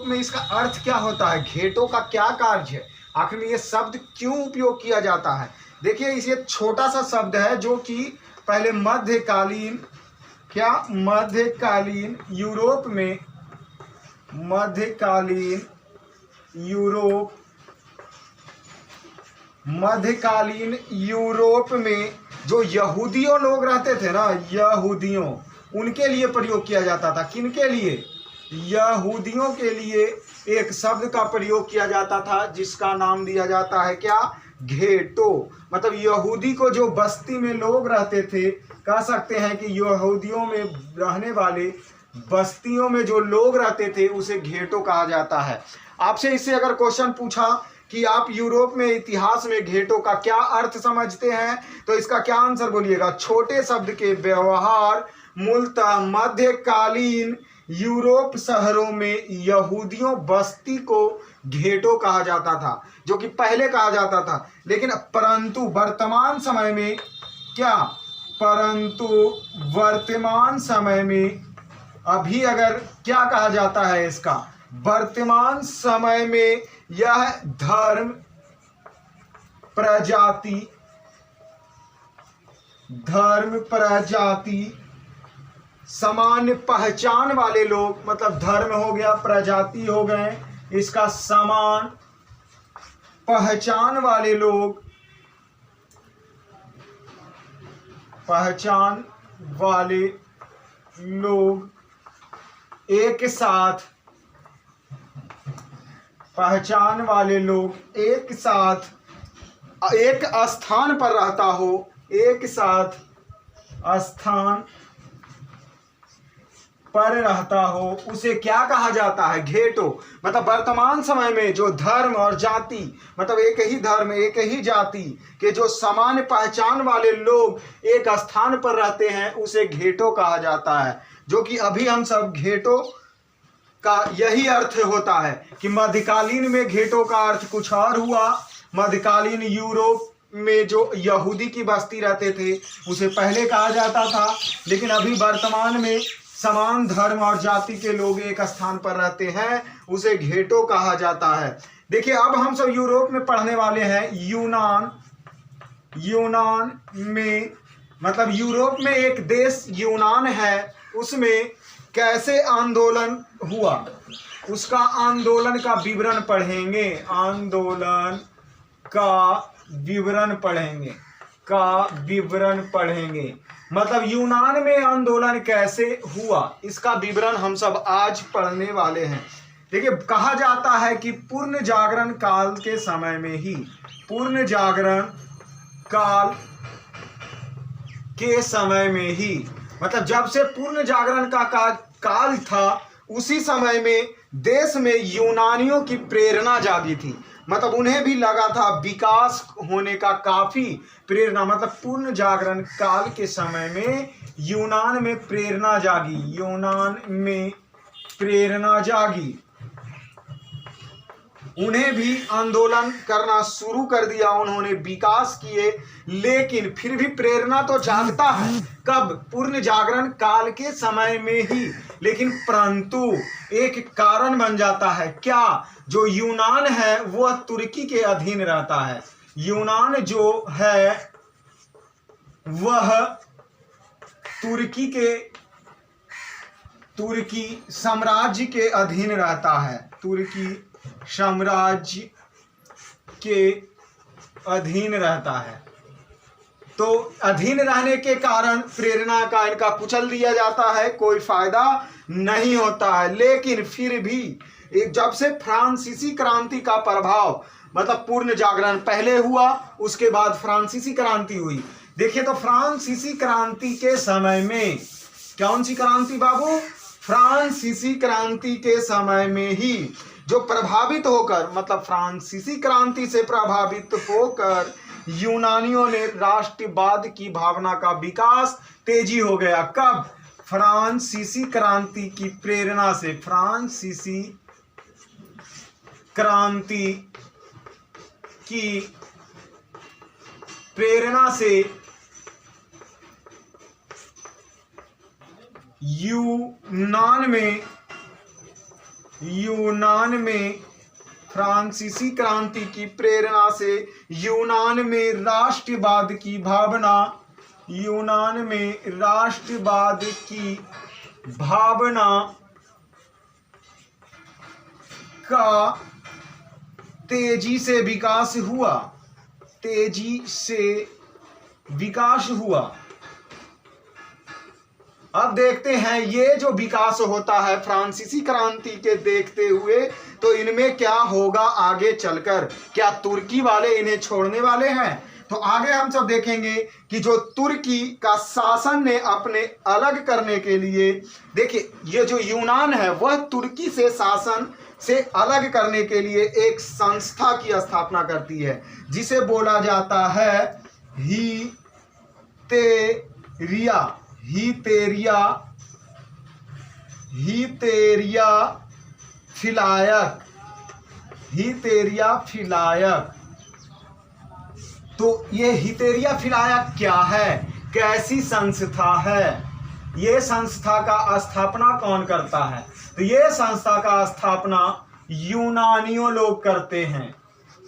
में इसका अर्थ क्या होता है, घेटो का क्या कार्य है, आखिर में ये शब्द क्यों उपयोग किया जाता है। देखिए इसे छोटा सा शब्द है जो कि पहले मध्यकालीन यूरोप में जो यहूदियों लोग रहते थे ना, यहूदियों, उनके लिए प्रयोग किया जाता था। किनके लिए? यहूदियों के लिए एक शब्द का प्रयोग किया जाता था जिसका नाम दिया जाता है क्या, घेटो। मतलब यहूदी को जो बस्ती में लोग रहते थे, कह सकते हैं कि यहूदियों में रहने वाले बस्तियों में जो लोग रहते थे उसे घेटो कहा जाता है। आपसे इससे अगर क्वेश्चन पूछा कि आप यूरोप में इतिहास में घेटो का क्या अर्थ समझते हैं, तो इसका क्या आंसर बोलिएगा। छोटे शब्द के व्यवहार मूलतः मध्यकालीन यूरोप शहरों में यहूदियों बस्ती को घेटो कहा जाता था, जो कि पहले कहा जाता था। लेकिन परंतु वर्तमान समय में क्या, परंतु वर्तमान समय में अभी अगर क्या कहा जाता है इसका, वर्तमान समय में यह धर्म प्रजाति सामान्य पहचान वाले लोग, मतलब धर्म हो गया, प्रजाति हो गए, इसका समान पहचान वाले लोग, एक साथ, पहचान वाले लोग एक साथ एक स्थान पर रहता हो, एक साथ स्थान पर रहता हो, उसे क्या कहा जाता है, घेटो। मतलब वर्तमान समय में जो धर्म और जाति, मतलब एक ही धर्म एक ही जाति के जो सामान्य पहचान वाले लोग एक स्थान पर रहते हैं उसे घेटो कहा जाता है। जो कि अभी हम सब घेटो का यही अर्थ होता है कि मध्यकालीन में घेटो का अर्थ कुछ और हुआ। मध्यकालीन यूरोप में जो यहूदी की बस्ती रहते थे उसे पहले कहा जाता था, लेकिन अभी वर्तमान में समान धर्म और जाति के लोग एक स्थान पर रहते हैं, उसे घेटो कहा जाता है। देखिए अब हम सब यूरोप में पढ़ने वाले हैं यूनान में, मतलब यूरोप में एक देश यूनान है, उसमें कैसे आंदोलन हुआ, उसका आंदोलन का विवरण पढ़ेंगे, आंदोलन का विवरण पढ़ेंगे। मतलब यूनान में आंदोलन कैसे हुआ इसका विवरण हम सब आज पढ़ने वाले हैं। देखिए कहा जाता है कि पूर्ण जागरण काल के समय में ही, पूर्ण जागरण काल के समय में ही, मतलब जब से पूर्ण जागरण का काल था उसी समय में देश में यूनानियों की प्रेरणा जागी थी। मतलब उन्हें भी लगा था विकास होने का काफी प्रेरणा, मतलब पूर्ण जागरण काल के समय में यूनान में प्रेरणा जागी, उन्हें भी आंदोलन करना शुरू कर दिया, उन्होंने विकास किए। लेकिन फिर भी प्रेरणा तो जागता है, कब, पूर्ण जागरण काल के समय में ही। लेकिन परंतु एक कारण बन जाता है क्या, जो यूनान है वह तुर्की के अधीन रहता है। यूनान जो है वह तुर्की साम्राज्य के अधीन रहता है, तुर्की साम्राज्य के अधीन रहता है। तो अधीन रहने के कारण प्रेरणा का इनका कुचल दिया जाता है, कोई फायदा नहीं होता है। लेकिन फिर भी एक जब से फ्रांसीसी क्रांति का प्रभाव, मतलब पूर्ण जागरण पहले हुआ, उसके बाद फ्रांसीसी क्रांति हुई। देखिए तो फ्रांसीसी क्रांति के समय में, कौन सी क्रांति बाबू, फ्रांसीसी क्रांति के समय में ही जो प्रभावित होकर, मतलब फ्रांसीसी क्रांति से प्रभावित होकर यूनानियों ने राष्ट्रवाद की भावना का विकास तेजी हो गया। कब, फ्रांसीसी क्रांति की प्रेरणा से, फ्रांसीसी क्रांति की प्रेरणा से यूनान में यूनान में फ्रांसीसी क्रांति की प्रेरणा से यूनान में राष्ट्रवाद की भावना, यूनान में राष्ट्रवाद की भावना का तेजी से विकास हुआ, तेजी से विकास हुआ। अब देखते हैं ये जो विकास होता है फ्रांसीसी क्रांति के देखते हुए, तो इनमें क्या होगा आगे चलकर, क्या तुर्की वाले इन्हें छोड़ने वाले हैं? तो आगे हम सब देखेंगे कि जो तुर्की का शासन ने अपने अलग करने के लिए, देखिए ये जो यूनान है वह तुर्की से शासन से अलग करने के लिए एक संस्था की स्थापना करती है जिसे बोला जाता है हीतेरिया, हीतेरिया, हीतेरिया फिलायक, हीतेरिया फिलायक। तो ये हीतेरिया फिलायक क्या है, कैसी संस्था है, ये संस्था का स्थापना कौन करता है? तो ये संस्था का स्थापना यूनानियों लोग करते हैं।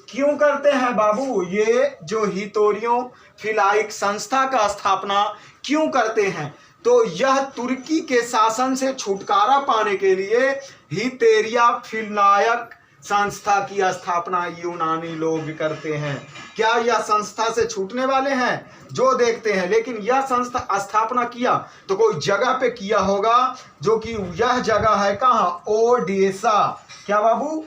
क्यों करते हैं बाबू? ये जो हीतेरिया फिलायक संस्था का स्थापना क्यों करते हैं? तो यह तुर्की के शासन से छुटकारा पाने के लिए हीतेरिया फिलायक संस्था की स्थापना यूनानी लोग करते हैं। क्या यह संस्था से छूटने वाले हैं? जो देखते हैं। लेकिन यह संस्था स्थापना किया तो कोई जगह पे किया होगा, जो कि यह जगह है कहाँ? ओडेसा। क्या बाबू?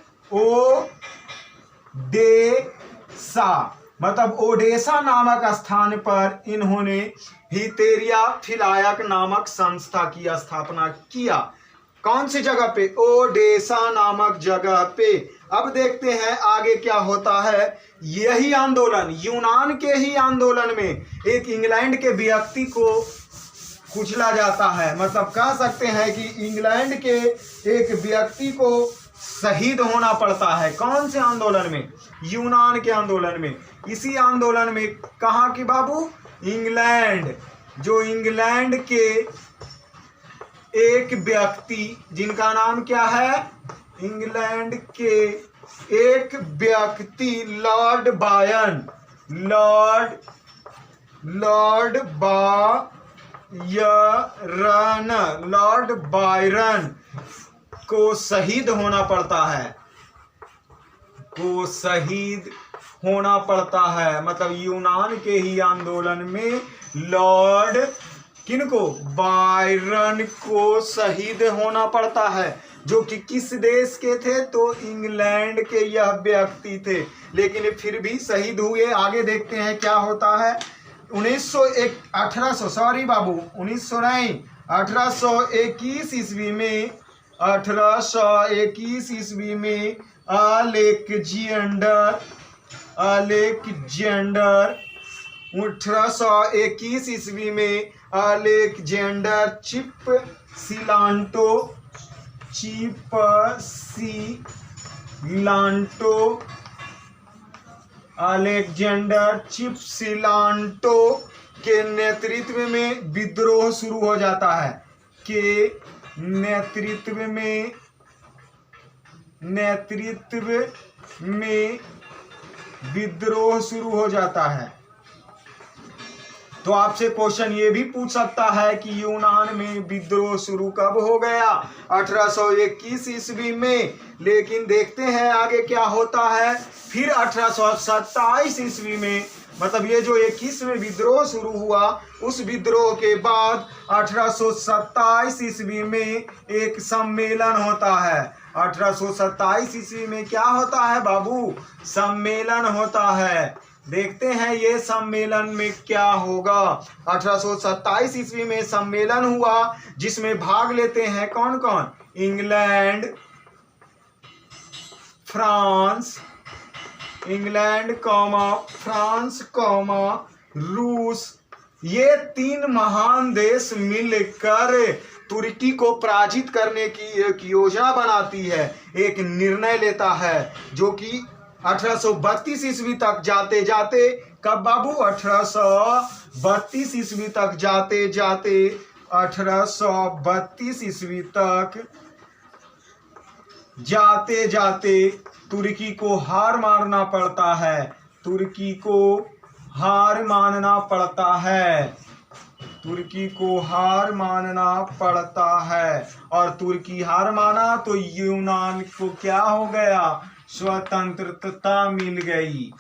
ओडेसा, मतलब ओडेसा नामक स्थान पर इन्होंने हीतेरिया फिलायक नामक संस्था की स्थापना किया। कौन सी जगह पे? ओडेसा नामक जगह पे। अब देखते हैं आगे क्या होता है। यही आंदोलन, यूनान के ही आंदोलन में एक इंग्लैंड के व्यक्ति को कुचला जाता है, मतलब कह सकते हैं कि इंग्लैंड के एक व्यक्ति को शहीद होना पड़ता है। कौन से आंदोलन में? यूनान के आंदोलन में। इसी आंदोलन में कहाँ की बाबू? इंग्लैंड, जो इंग्लैंड के एक व्यक्ति जिनका नाम क्या है? इंग्लैंड के एक व्यक्ति लॉर्ड बायरन, लॉर्ड बायरन को शहीद होना पड़ता है, को शहीद होना पड़ता है। मतलब यूनान के ही आंदोलन में लॉर्ड किनको? बायरन को शहीद होना पड़ता है, जो कि किस देश के थे? तो इंग्लैंड के यह व्यक्ति थे, लेकिन फिर भी शहीद हुए। आगे देखते हैं क्या होता है। 1821 ईस्वी में, 1821 ईस्वी में अलेक्जेंडर 1821 ईस्वी में अलेक्जेंडर चिपसिलांटो के नेतृत्व में विद्रोह शुरू हो जाता है, के नेतृत्व में विद्रोह शुरू हो जाता है। तो आपसे क्वेश्चन ये भी पूछ सकता है कि यूनान में विद्रोह शुरू कब हो गया? 1821 ईस्वी में। लेकिन देखते हैं आगे क्या होता है। फिर 1827 ईस्वी में, मतलब ये जो 21 में विद्रोह शुरू हुआ, उस विद्रोह के बाद 1827 ईस्वी में एक सम्मेलन होता है। 1827 ईस्वी में क्या होता है बाबू? सम्मेलन होता है। देखते हैं ये सम्मेलन में क्या होगा। 1827 ईस्वी में सम्मेलन हुआ जिसमें भाग लेते हैं कौन कौन? इंग्लैंड, फ्रांस, फ्रांस, रूस, ये तीन महान देश मिलकर तुर्की को पराजित करने की एक योजना बनाती है, एक निर्णय लेता है, जो कि 1832 ईस्वी तक जाते जाते, कब बाबू? 1832 ईस्वी तक जाते जाते 1832 ईस्वी तक जाते जाते तुर्की को हार मानना पड़ता है, तुर्की को हार मानना पड़ता है, तुर्की को हार मानना पड़ता है। और तुर्की हार माना तो यूनान को क्या हो गया, स्वतंत्रता मिल गई।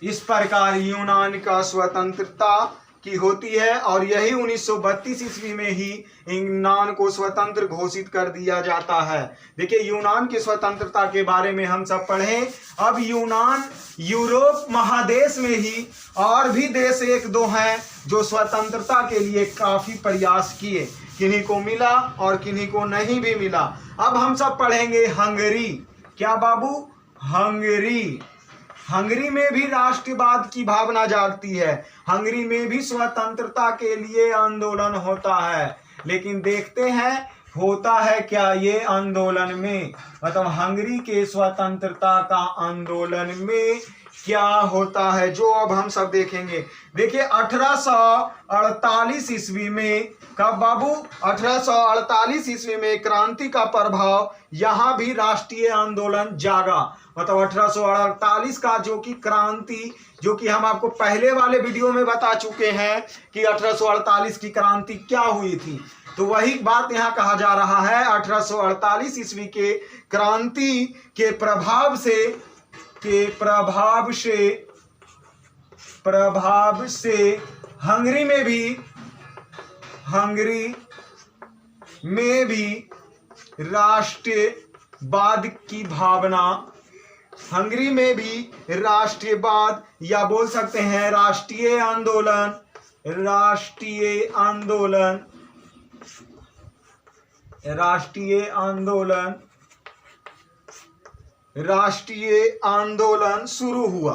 इस प्रकार यूनान का स्वतंत्रता की होती है और यही 1932 ईस्वी में ही यूनान को स्वतंत्र घोषित कर दिया जाता है। देखिए यूनान की स्वतंत्रता के बारे में हम सब पढ़ें। अब यूनान यूरोप महादेश में ही और भी देश एक दो हैं जो स्वतंत्रता के लिए काफी प्रयास किए, किन्हीं को मिला और किन्हीं को नहीं भी मिला। अब हम सब पढ़ेंगे हंगरी। क्या बाबू, हंगरी। हंगरी में भी राष्ट्रवाद की भावना जागती है, हंगरी में भी स्वतंत्रता के लिए आंदोलन होता है। लेकिन देखते हैं होता है क्या ये आंदोलन में, मतलब हंगरी के स्वतंत्रता का आंदोलन में क्या होता है, जो अब हम सब देखेंगे। देखिए 1848 ईस्वी में, कब बाबू, 1848 ईस्वी में क्रांति का प्रभाव यहाँ भी राष्ट्रीय आंदोलन जागा। मतलब 1848 का जो कि क्रांति, जो कि हम आपको पहले वाले वीडियो में बता चुके हैं कि 1848 की क्रांति क्या हुई थी, तो वही बात यहाँ कहा जा रहा है। 1848 ईस्वी के क्रांति के प्रभाव से हंगरी में भी राष्ट्रवाद की भावना, हंगरी में भी राष्ट्रवाद या बोल सकते हैं राष्ट्रीय आंदोलन शुरू हुआ।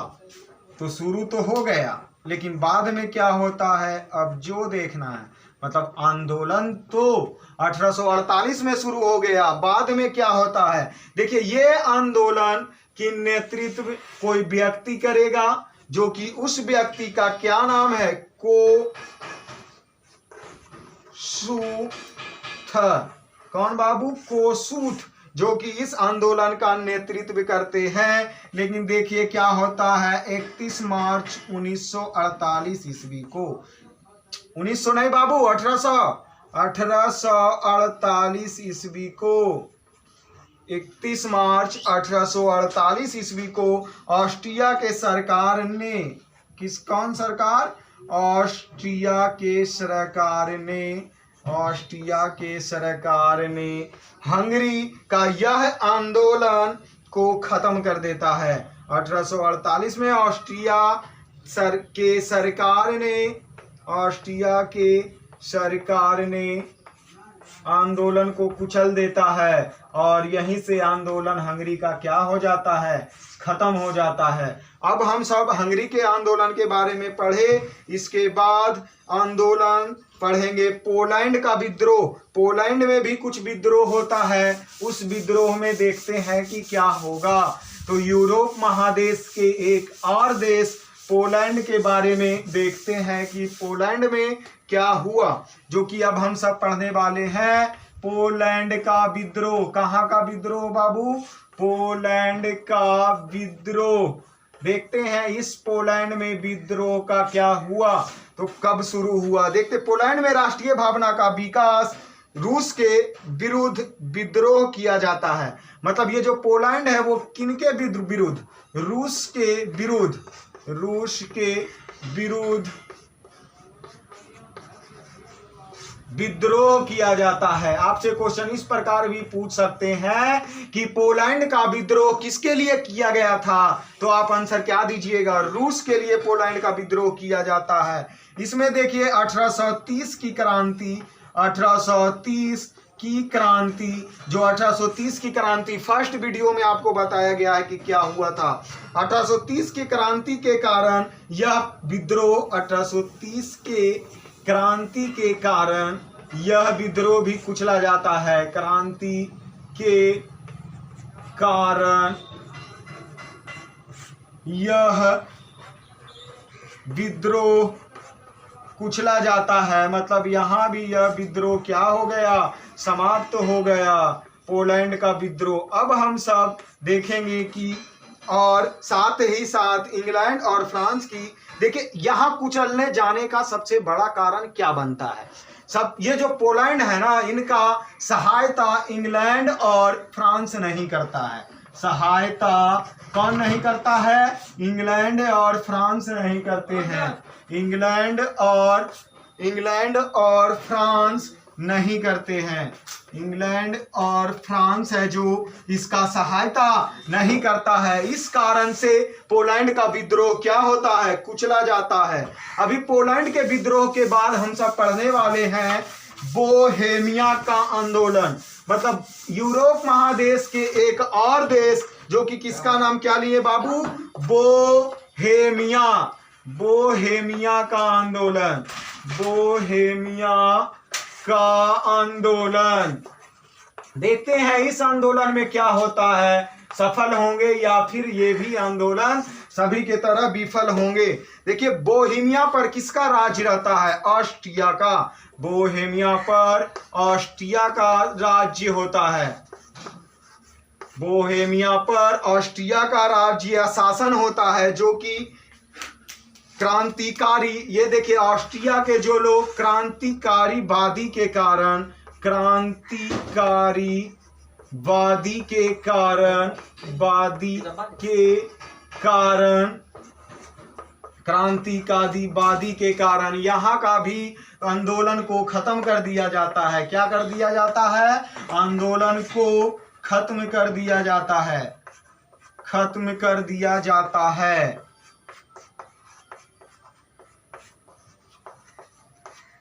तो शुरू तो हो गया, लेकिन बाद में क्या होता है अब जो देखना है। मतलब आंदोलन तो 1848 में शुरू हो गया, बाद में क्या होता है। देखिए ये आंदोलन की नेतृत्व कोई व्यक्ति करेगा, जो कि उस व्यक्ति का क्या नाम है, कोसूथ। कौन बाबू, कोसूथ, जो कि इस आंदोलन का नेतृत्व करते हैं। लेकिन देखिए क्या होता है 31 मार्च 1948 ईस्वी को, 1900 नहीं बाबू, 1848 ईस्वी को, 31 मार्च 1848 ईस्वी को ऑस्ट्रिया के सरकार ने, कौन सरकार, ऑस्ट्रिया के सरकार ने हंगरी का यह आंदोलन को खत्म कर देता है। 1848 में ऑस्ट्रिया के सरकार ने आंदोलन को कुचल देता है और यहीं से आंदोलन हंगरी का क्या हो जाता है, खत्म हो जाता है। अब हम सब हंगरी के आंदोलन के बारे में पढ़े, इसके बाद आंदोलन पढ़ेंगे पोलैंड का विद्रोह। पोलैंड में भी कुछ विद्रोह होता है, उस विद्रोह में देखते हैं कि क्या होगा। तो यूरोप महादेश के एक और देश पोलैंड के बारे में देखते हैं कि पोलैंड में क्या हुआ, जो कि अब हम सब पढ़ने वाले हैं। पोलैंड का विद्रोह, कहाँ का विद्रोह बाबू, पोलैंड का विद्रोह। देखते हैं इस पोलैंड में विद्रोह का क्या हुआ, तो कब शुरू हुआ। देखते पोलैंड में राष्ट्रीय भावना का विकास, रूस के विरुद्ध विद्रोह किया जाता है। मतलब ये जो पोलैंड है वो किनके विरुद्ध, रूस के विरुद्ध विद्रोह किया जाता है। आपसे क्वेश्चन इस प्रकार भी पूछ सकते हैं कि पोलैंड का विद्रोह किसके लिए किया गया था, तो आप आंसर क्या दीजिएगा, रूस के लिए पोलैंड का विद्रोह किया जाता है। इसमें देखिए 1830 की क्रांति, 1830 की क्रांति, जो 1830 की क्रांति फर्स्ट वीडियो में आपको बताया गया है कि क्या हुआ था। 1830 की क्रांति के कारण यह विद्रोह, 1830 के क्रांति के कारण यह विद्रोह भी कुचला जाता है। क्रांति के कारण यह विद्रोह कुचला जाता है। मतलब यहाँ भी यह विद्रोह क्या हो गया, समाप्त हो गया। पोलैंड का विद्रोह। अब हम सब देखेंगे कि और साथ ही साथ इंग्लैंड और फ्रांस की, देखिए यहाँ कुचलने जाने का सबसे बड़ा कारण क्या बनता है। सब ये जो पोलैंड है ना, इनका सहायता इंग्लैंड और फ्रांस नहीं करता है। सहायता कौन नहीं करता है? इंग्लैंड और फ्रांस नहीं करते हैं। इंग्लैंड और फ्रांस नहीं करते हैं। इंग्लैंड और फ्रांस है जो इसका सहायता नहीं करता है। इस कारण से पोलैंड का विद्रोह क्या होता है? कुचला जाता है। अभी पोलैंड के विद्रोह के बाद हम सब पढ़ने वाले हैं बोहेमिया का आंदोलन, मतलब यूरोप महादेश के एक और देश जो कि किसका नाम क्या लिए बाबू? बोहेमिया। बोहेमिया का आंदोलन। बोहेमिया का आंदोलन। देखते हैं इस आंदोलन में क्या होता है, सफल होंगे या फिर ये भी आंदोलन सभी के तरह विफल होंगे। देखिए बोहेमिया पर किसका राज रहता है? ऑस्ट्रिया का। बोहेमिया पर ऑस्ट्रिया का राज्य होता है। बोहेमिया पर ऑस्ट्रिया का राज्य या शासन होता है, जो कि क्रांतिकारी, ये देखिए ऑस्ट्रिया के जो लोग क्रांतिकारी वादी के कारण यहाँ का भी आंदोलन को खत्म कर दिया जाता है। क्या कर दिया जाता है? आंदोलन को खत्म कर दिया जाता है। खत्म कर दिया जाता है।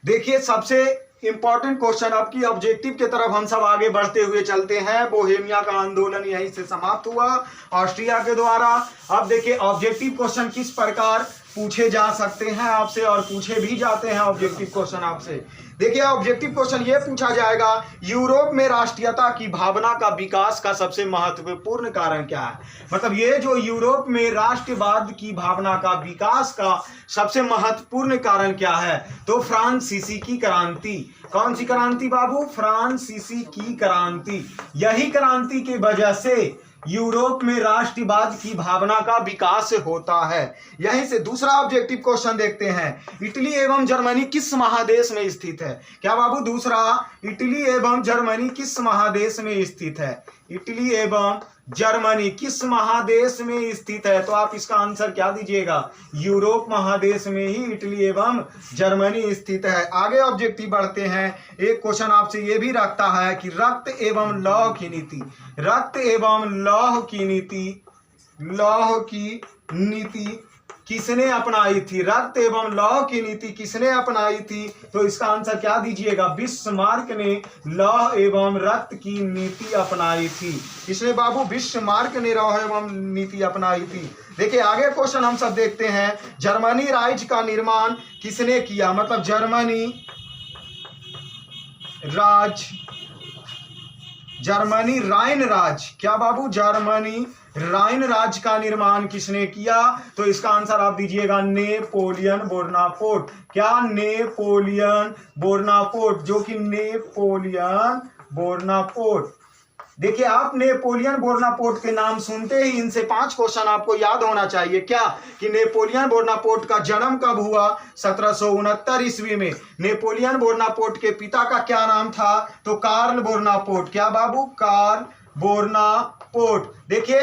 देखिए सबसे इंपॉर्टेंट क्वेश्चन, अब की ऑब्जेक्टिव की तरफ हम सब आगे बढ़ते हुए चलते हैं। बोहेमिया का आंदोलन यहीं से समाप्त हुआ ऑस्ट्रिया के द्वारा। अब देखिए ऑब्जेक्टिव क्वेश्चन किस प्रकार पूछे जा सकते हैं आपसे, और पूछे भी जाते हैं ऑब्जेक्टिव क्वेश्चन आपसे। देखिए ऑब्जेक्टिव क्वेश्चन ये पूछा जाएगा, यूरोप में राष्ट्रीयता की भावना का विकास का सबसे महत्वपूर्ण कारण क्या है? मतलब ये जो यूरोप में राष्ट्रवाद की भावना का विकास का सबसे महत्वपूर्ण कारण क्या है? तो फ्रांसीसी की क्रांति। कौन सी क्रांति बाबू? फ्रांसीसी की क्रांति। यही क्रांति की वजह से यूरोप में राष्ट्रवाद की भावना का विकास होता है। यहीं से दूसरा ऑब्जेक्टिव क्वेश्चन देखते हैं, इटली एवं जर्मनी किस महादेश में स्थित है? क्या बाबू? दूसरा, इटली एवं जर्मनी किस महादेश में स्थित है? इटली एवं जर्मनी किस महादेश में स्थित है? तो आप इसका आंसर क्या दीजिएगा? यूरोप महादेश में ही इटली एवं जर्मनी स्थित है। आगे ऑब्जेक्टिव बढ़ते हैं। एक क्वेश्चन आपसे ये भी रखता है कि रक्त एवं लौह की नीति, रक्त एवं लौह की नीति किसने अपनाई थी? रक्त एवं लौह की नीति किसने अपनाई थी? तो इसका आंसर क्या दीजिएगा? बिस्मार्क ने लौह एवं रक्त की नीति अपनाई थी। किसने बाबू? बिस्मार्क ने लौह एवं नीति अपनाई थी। देखिए आगे क्वेश्चन हम सब देखते हैं, जर्मनी राज्य का निर्माण किसने किया? मतलब जर्मनी राइन राज्य, क्या बाबू? जर्मनी राइन राज्य का निर्माण किसने किया? तो इसका आंसर आप दीजिएगा नेपोलियन बोनापार्ट। क्या? नेपोलियन बोनापार्ट, जो कि नेपोलियन बोनापार्ट। देखिए आप नेपोलियन बोनापार्ट के नाम सुनते ही इनसे 5 क्वेश्चन आपको याद होना चाहिए। क्या? कि नेपोलियन बोनापार्ट का जन्म कब हुआ? 1769 ईस्वी में। नेपोलियन बोनापार्ट के पिता का क्या नाम था? तो कार्ल बोनापार्ट। क्या बाबू? Karl Bonaparte. देखिए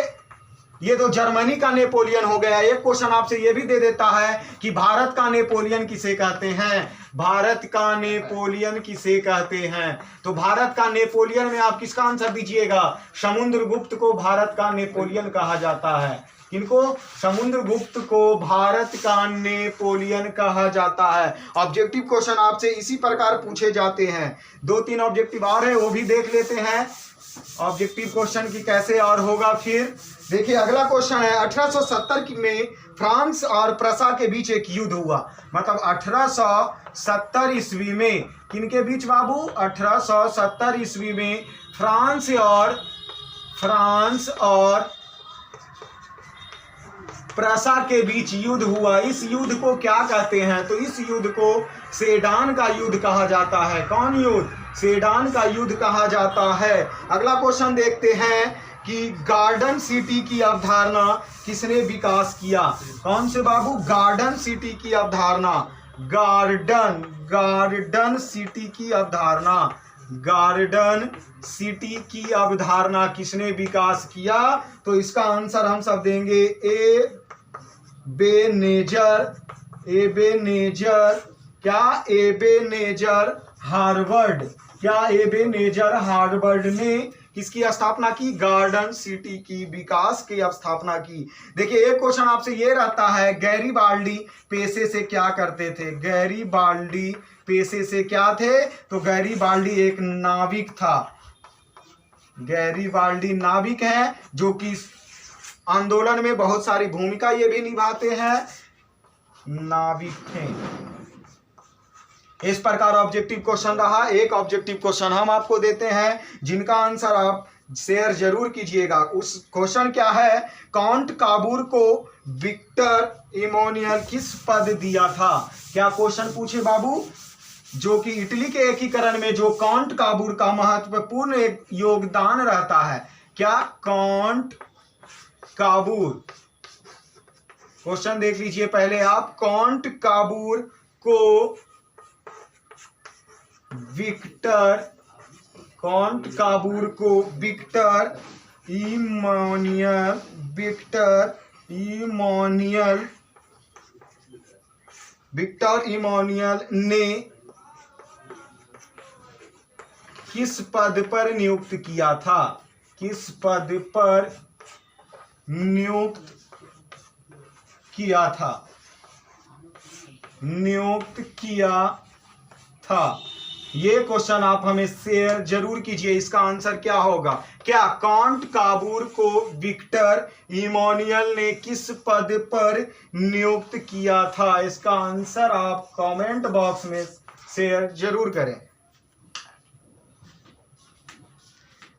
ये तो जर्मनी का नेपोलियन हो गया। एक क्वेश्चन आपसे ये भी दे देता है कि भारत का नेपोलियन किसे कहते हैं? भारत का नेपोलियन किसे कहते हैं? तो भारत का नेपोलियन में आप किसका आंसर दीजिएगा? समुद्रगुप्त को भारत का नेपोलियन कहा जाता है। किनको? समुद्रगुप्त को भारत का नेपोलियन कहा जाता है। ऑब्जेक्टिव क्वेश्चन आपसे इसी प्रकार पूछे जाते हैं। 2-3 ऑब्जेक्टिव और है, वो भी देख लेते हैं ऑब्जेक्टिव क्वेश्चन की कैसे और होगा। फिर देखिए अगला क्वेश्चन है, 1870 में फ्रांस और प्रसा के बीच एक युद्ध हुआ। मतलब 1870 ईस्वी में किनके बीच बाबू? 1870 ईस्वी में फ्रांस और प्रशा के बीच युद्ध हुआ। इस युद्ध को क्या कहते हैं? तो इस युद्ध को सेडान का युद्ध कहा जाता है। कौन युद्ध? सेडान का युद्ध कहा जाता है। अगला क्वेश्चन देखते हैं कि गार्डन सिटी की अवधारणा किसने विकास किया? कौन से बाबू? गार्डन सिटी की अवधारणा। गार्डन सिटी की अवधारणा, गार्डन सिटी की अवधारणा किसने विकास किया? तो इसका आंसर हम सब देंगे एबेनेजर। क्या? Ebenezer Harvard. क्या? एबेनेजर हार्वर्ड ने किसकी स्थापना की? गार्डन सिटी की विकास की स्थापना की। देखिए एक क्वेश्चन आपसे ये रहता है, गैरीबाल्डी पेशे से क्या करते थे? गैरीबाल्डी पेशे से क्या थे? तो गैरीबाल्डी एक नाविक था। गैरीबाल्डी नाविक है जो कि आंदोलन में बहुत सारी भूमिका ये भी निभाते हैं, नाविक थे। इस प्रकार ऑब्जेक्टिव क्वेश्चन रहा। एक ऑब्जेक्टिव क्वेश्चन हम आपको देते हैं जिनका आंसर आप शेयर जरूर कीजिएगा। उस क्वेश्चन क्या है? काउंट काबूर को विक्टर इमोनियल किस पद दिया था? क्या क्वेश्चन पूछे बाबू? जो कि इटली के एकीकरण में जो काउंट काबूर का महत्वपूर्ण एक योगदान रहता है। क्या? काउंट काबूर। क्वेश्चन देख लीजिए पहले आप। काउंट काबूर को विक्टर इमोनियल ने किस पद पर नियुक्त किया था? किस पद पर नियुक्त किया था? ये क्वेश्चन आप हमें शेयर जरूर कीजिए। इसका आंसर क्या होगा? क्या काउंट काबूर को विक्टर इमोनियल ने किस पद पर नियुक्त किया था? इसका आंसर आप कमेंट बॉक्स में शेयर जरूर करें।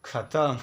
खत्म।